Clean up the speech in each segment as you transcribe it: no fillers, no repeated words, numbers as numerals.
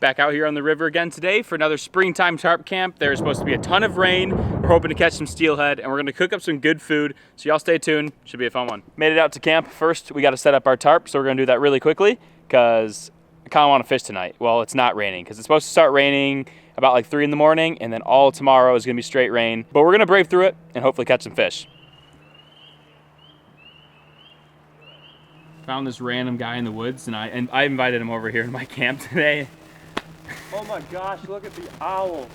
back out here on the river again today for another springtime tarp camp. There's supposed to be a ton of rain. We're hoping to catch some steelhead, and we're gonna cook up some good food. So y'all stay tuned, should be a fun one. Made it out to camp. First, we gotta set up our tarp, so we're gonna do that really quickly because I kinda wanna fish tonight. Well, it's not raining because it's supposed to start raining about like 3 in the morning, and then all tomorrow is gonna be straight rain. But we're gonna brave through it and hopefully catch some fish. Found this random guy in the woods, and I invited him over here to my camp today. Oh my gosh, look at the owls.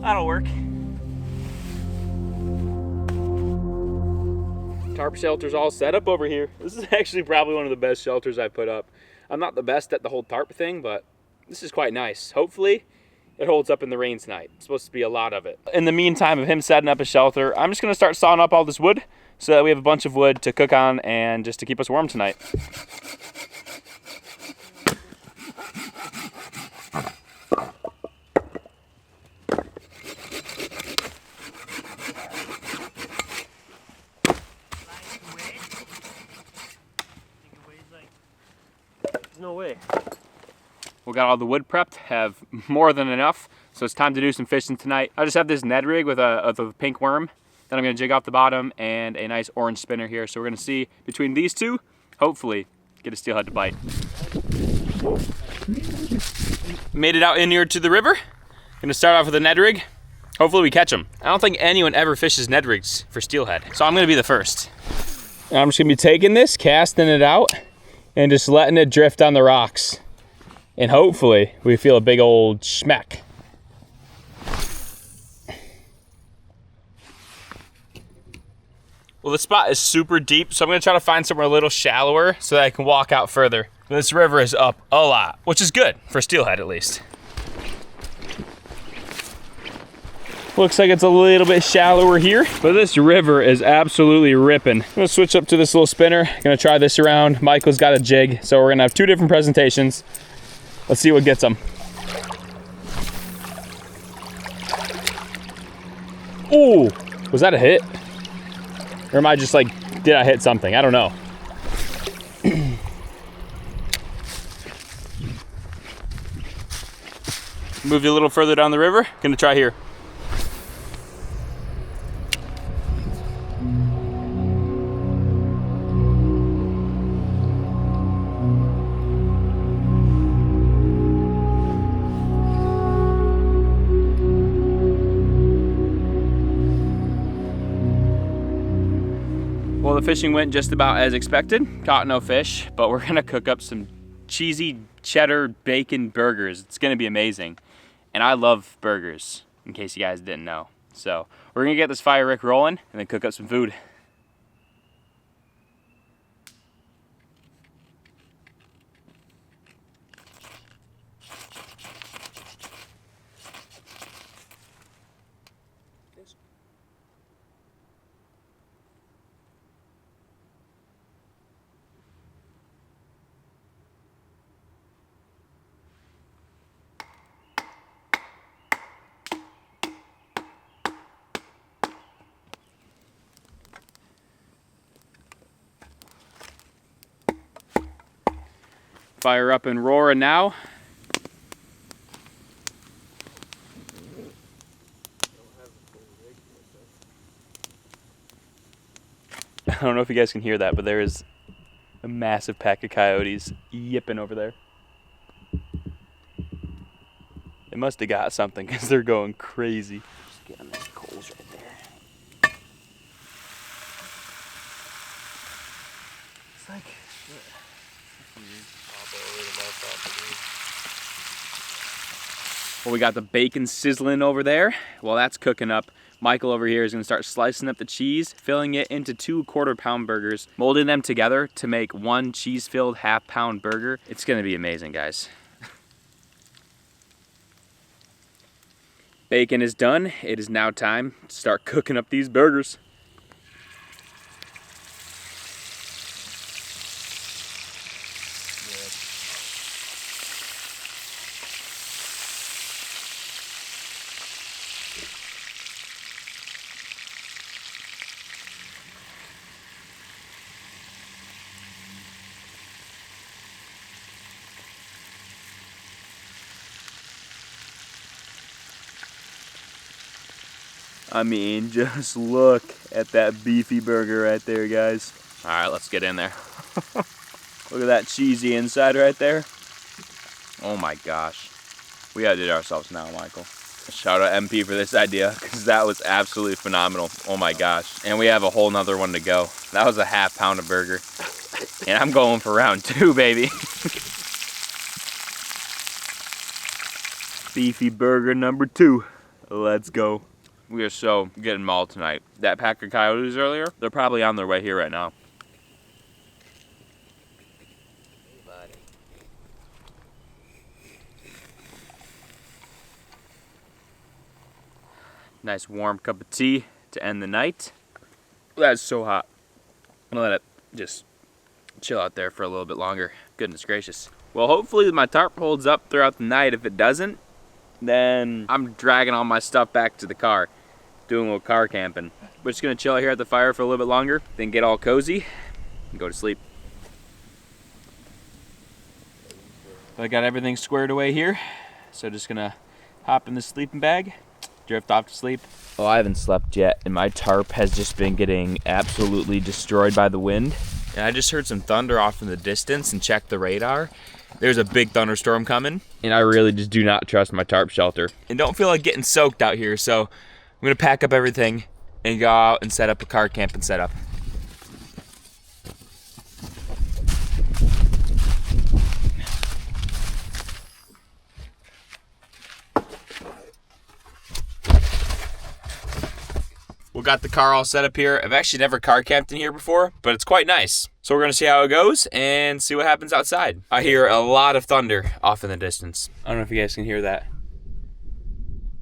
That'll work. Tarp shelter's all set up over here. This is actually probably one of the best shelters I've put up. I'm not the best at the whole tarp thing, but this is quite nice. Hopefully it holds up in the rain tonight. It's supposed to be a lot of it. In the meantime of him setting up a shelter, I'm just gonna start sawing up all this wood so that we have a bunch of wood to cook on and just to keep us warm tonight. No way. We got all the wood prepped, have more than enough, so it's time to do some fishing tonight. I just have this Ned rig with a pink worm that I'm gonna jig off the bottom and a nice orange spinner here. So we're gonna see between these two, hopefully get a steelhead to bite. Made it out in here to the river. Gonna start off with a Ned rig. Hopefully we catch them. I don't think anyone ever fishes Ned rigs for steelhead, so I'm gonna be the first. And I'm just gonna be taking this, casting it out, and just letting it drift on the rocks. And hopefully we feel a big old schmack. Well, the spot is super deep, so I'm gonna try to find somewhere a little shallower so that I can walk out further. This river is up a lot, which is good for steelhead at least. Looks like it's a little bit shallower here, but this river is absolutely ripping. I'm gonna switch up to this little spinner. Gonna try this around. Michael's got a jig, so we're gonna have 2 different presentations. Let's see what gets them. Ooh, was that a hit? Or am I just like, did I hit something? I don't know. Move you a little further down the river. Gonna try here. Well, the fishing went just about as expected. Caught no fish, but we're gonna cook up some cheesy cheddar bacon burgers. It's gonna be amazing. And I love burgers, in case you guys didn't know. So we're gonna get this fire rick rolling and then cook up some food. Fire up and roaring now. I don't know if you guys can hear that, but there is a massive pack of coyotes yipping over there. They must have got something because they're going crazy. Just get on those coals right there. It's like... Well, we got the bacon sizzling over there. While that's cooking up, Michael over here is gonna start slicing up the cheese, filling it into 2 1/4-pound burgers, molding them together to make 1 cheese-filled 1/2-pound burger. It's gonna be amazing, guys. Bacon is done. It is now time to start cooking up these burgers. I mean, just look at that beefy burger right there, guys. All right, let's get in there. Look at that cheesy inside right there. Oh my gosh. We outdid ourselves now, Michael. Shout out MP for this idea, because that was absolutely phenomenal. Oh my gosh. And we have a whole nother one to go. That was a half pound of burger. And I'm going for round 2, baby. Beefy burger number 2. Let's go. We are so getting mauled tonight. That pack of coyotes earlier, they're probably on their way here right now. Nice warm cup of tea to end the night. That's so hot. I'm gonna let it just chill out there for a little bit longer. Goodness gracious. Well, hopefully my tarp holds up throughout the night. If it doesn't, then I'm dragging all my stuff back to the car, doing a little car camping. We're just gonna chill out here at the fire for a little bit longer, then get all cozy and go to sleep. I got everything squared away here, so just gonna hop in the sleeping bag, drift off to sleep. Oh, I haven't slept yet, and my tarp has just been getting absolutely destroyed by the wind. And I just heard some thunder off in the distance and checked the radar. There's a big thunderstorm coming, and I really just do not trust my tarp shelter. And don't feel like getting soaked out here, so I'm gonna pack up everything and go out and set up a car camping setup. We got the car all set up here. I've actually never car camped in here before, but it's quite nice. So we're gonna see how it goes and see what happens outside. I hear a lot of thunder off in the distance. I don't know if you guys can hear that.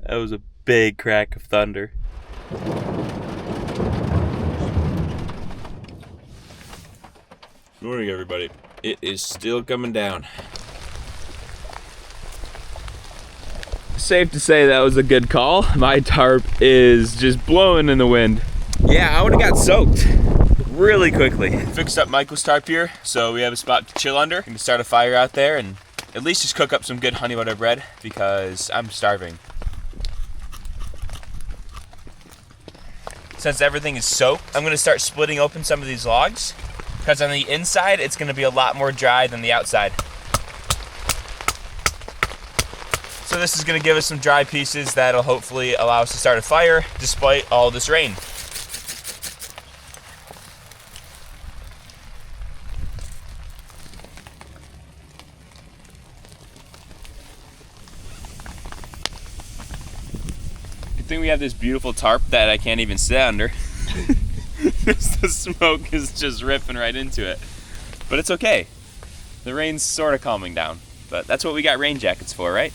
That was a big crack of thunder. Good morning, everybody. It is still coming down. Safe to say that was a good call. My tarp is just blowing in the wind. Yeah, I would have got soaked really quickly. Fixed up Michael's tarp here, so we have a spot to chill under. We can start a fire out there and at least just cook up some good honey butter bread because I'm starving. Since everything is soaked, I'm gonna start splitting open some of these logs because on the inside, it's gonna be a lot more dry than the outside. So this is gonna give us some dry pieces that'll hopefully allow us to start a fire despite all this rain. Good thing we have this beautiful tarp that I can't even sit under. The smoke is just ripping right into it. But it's okay. The rain's sort of calming down. But that's what we got rain jackets for, right?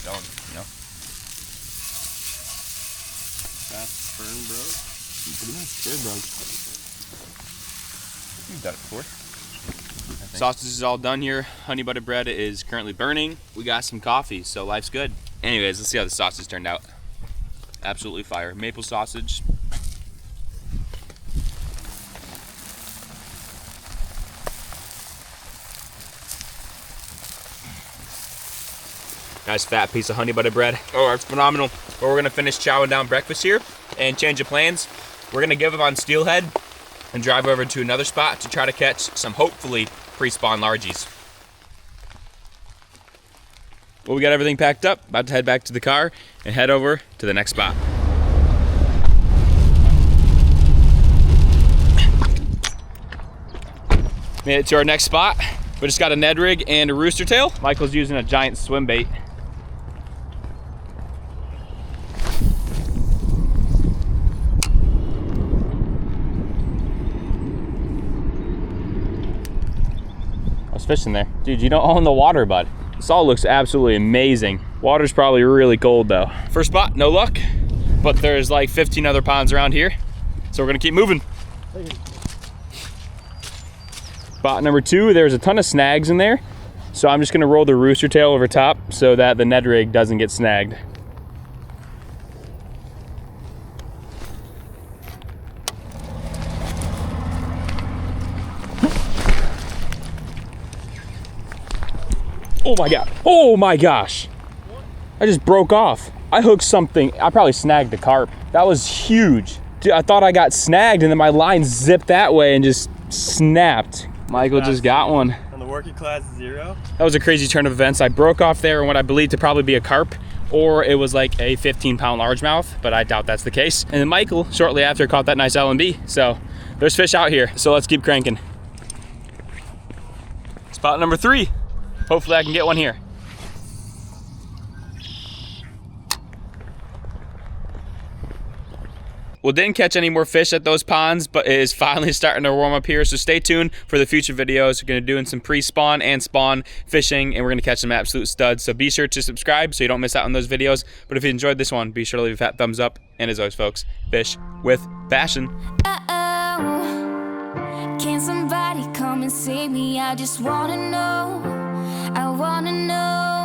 You know? Fast burn, bro. Pretty much good, bro. You've done it before. Sausage is all done here. Honey butter bread is currently burning. We got some coffee, so life's good. Anyways, let's see how the sausage turned out. Absolutely fire. Maple sausage. Nice fat piece of honey butter bread. Oh, it's phenomenal. But we're gonna finish chowing down breakfast here and change of plans. We're gonna give up on steelhead and drive over to another spot to try to catch some hopefully pre-spawn largies. Well, we got everything packed up, about to head back to the car and head over to the next spot. Made it to our next spot. We just got a Ned rig and a rooster tail. Michael's using a giant swim bait. there's fish in there. Dude, you don't own the water, bud. This all looks absolutely amazing. Water's probably really cold though. First spot, no luck, but there's like 15 other ponds around here. So we're gonna keep moving. Spot number 2, there's a ton of snags in there. So I'm just gonna roll the rooster tail over top so that the Ned rig doesn't get snagged. Oh my God, oh my gosh. I just broke off. I hooked something, I probably snagged the carp. That was huge. Dude, I thought I got snagged and then my line zipped that way and just snapped. Michael just got one. On the working class 0. That was a crazy turn of events. I broke off there in what I believe to probably be a carp, or it was like a 15-pound largemouth, but I doubt that's the case. And then Michael, shortly after, caught that nice L&B. So there's fish out here. So let's keep cranking. Spot number 3. Hopefully I can get one here. We didn't catch any more fish at those ponds, but it is finally starting to warm up here. So stay tuned for the future videos. We're gonna be doing some pre-spawn and spawn fishing, and we're gonna catch some absolute studs. So be sure to subscribe so you don't miss out on those videos. But if you enjoyed this one, be sure to leave a fat thumbs up. And as always, folks, fish with passion. Can somebody come and save me? I just wanna know. I wanna know.